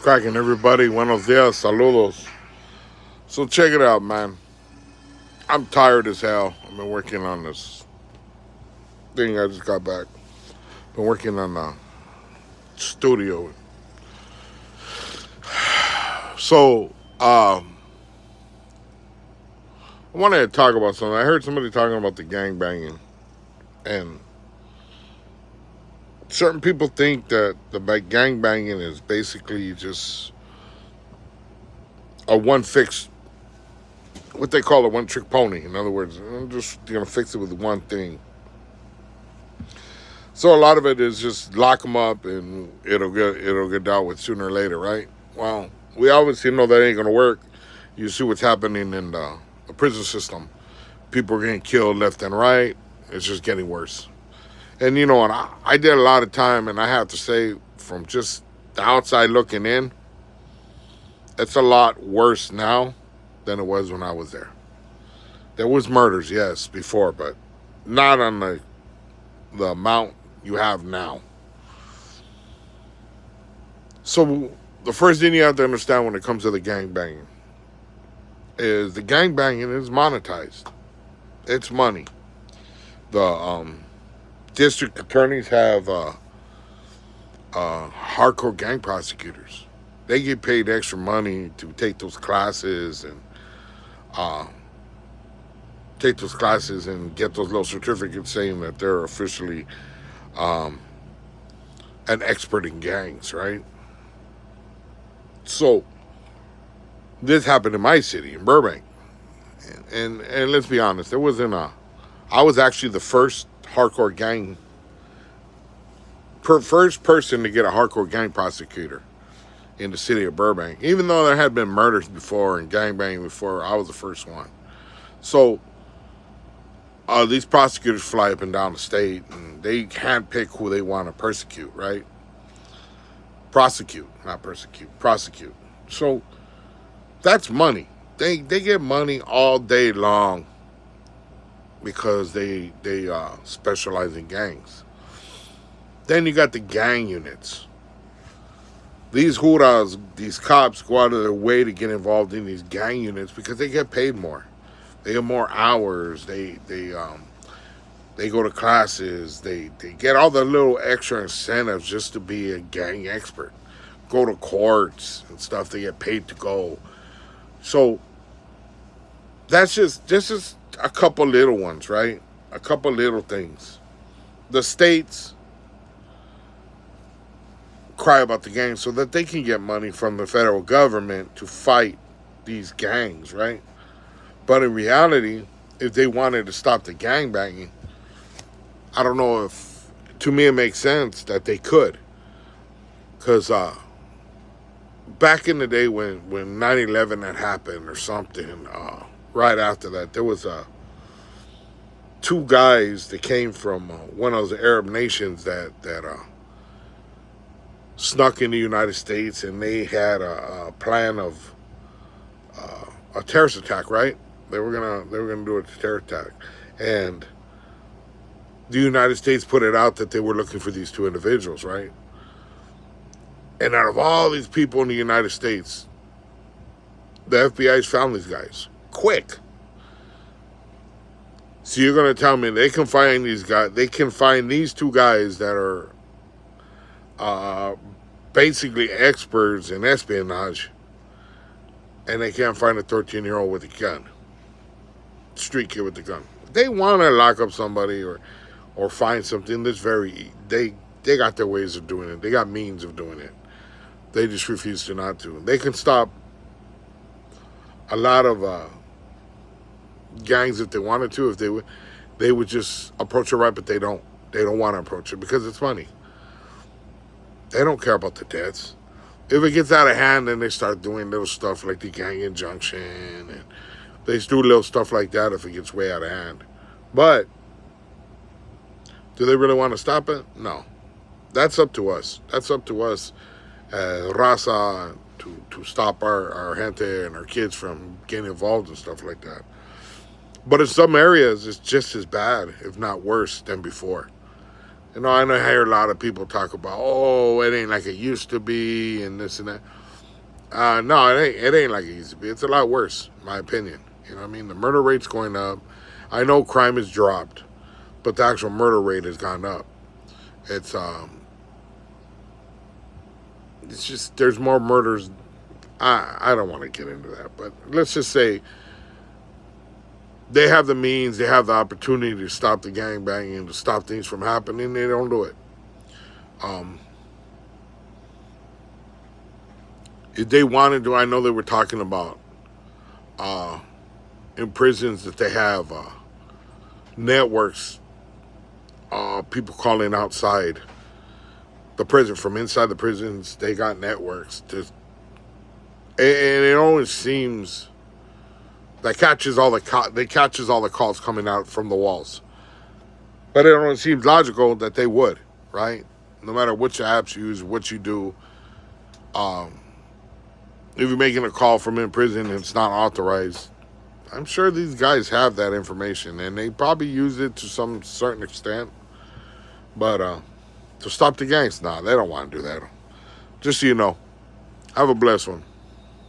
Cracking, everybody. Buenos dias. Saludos. So check it out, man. I'm tired as hell. I've been working on this thing. I just got back. Been working on a studio. So, I wanted to talk about something. I heard somebody talking about the gang banging. And certain people think that the gang banging is basically just a one fix, what they call a one trick pony. In other words, I'm just going to fix it with one thing. So a lot of it is just lock them up and it'll get dealt with sooner or later, right? Well, we obviously know that ain't gonna work. You see what's happening in the prison system. People are getting killed left and right. It's just getting worse. And you know, and I did a lot of time, and I have to say, from just the outside looking in, it's a lot worse now than it was when I was there. There was murders, yes, before, but not on the amount you have now. So the first thing you have to understand when it comes to the gangbanging is the gangbanging is monetized. It's money. The district attorneys have hardcore gang prosecutors. They get paid extra money to take those classes and get those little certificates saying that they're officially an expert in gangs, right? So this happened in my city, in Burbank, and let's be honest, I was actually the first hardcore gang, first person to get a hardcore gang prosecutor in the city of Burbank. Even though there had been murders before and gangbanging before, I was the first one. So these prosecutors fly up and down the state, and they handpick who they want to persecute, right? Prosecute, not persecute, prosecute. So that's money. They get money all day long because they specialize in gangs. Then you got the gang units. These huras, these cops go out of their way to get involved in these gang units because they get paid more. They have more hours. They go to classes. They get all the little extra incentives just to be a gang expert. Go to courts and stuff. They get paid to go. So this is a couple little ones, right? A couple little things. The states cry about the gangs so that they can get money from the federal government to fight these gangs, right? But in reality, if they wanted to stop the gangbanging, I don't know if, to me it makes sense that they could. Because back in the day when 9/11 had happened or something, right after that, there was two guys that came from one of those Arab nations that snuck in the United States, and they had a plan of a terrorist attack, right? They were gonna do a terror attack, and the United States put it out that they were looking for these two individuals, right? And out of all these people in the United States, the FBI's found these guys quick. So you're gonna tell me they can find these guys? They can find these two guys that are basically experts in espionage, and they can't find a 13-year-old with a gun, street kid with a gun. If they want to lock up somebody or find something that's they got their ways of doing it. They got means of doing it. They just refuse to not to. They can stop a lot of gangs if they wanted to. If they would just approach it right, but they don't. They don't want to approach it because it's money. They don't care about the deaths. If it gets out of hand, then they start doing little stuff like the gang injunction, and they just do little stuff like that if it gets way out of hand. But do they really want to stop it? No. That's up to us. That's up to us, Raza, to stop our gente and our kids from getting involved in stuff like that. But in some areas, it's just as bad, if not worse, than before. You know, I hear a lot of people talk about, oh, it ain't like it used to be, and this and that. No, it ain't like it used to be. It's a lot worse, in my opinion. You know what I mean? The murder rate's going up. I know crime has dropped, but the actual murder rate has gone up. It's it's just there's more murders. I don't want to get into that, but let's just say they have the means, they have the opportunity to stop the gangbanging, to stop things from happening. They don't do it. Um, if they wanted to, I know they were talking about in prisons that they have networks, people calling outside the prison from inside the prisons. They got networks, and it always seems that catches all the calls coming out from the walls. But it only seems logical that they would, right? No matter which apps you use, what you do, if you're making a call from in prison and it's not authorized, I'm sure these guys have that information and they probably use it to some certain extent. But to stop the gangs, nah, they don't want to do that. Just so you know, have a blessed one.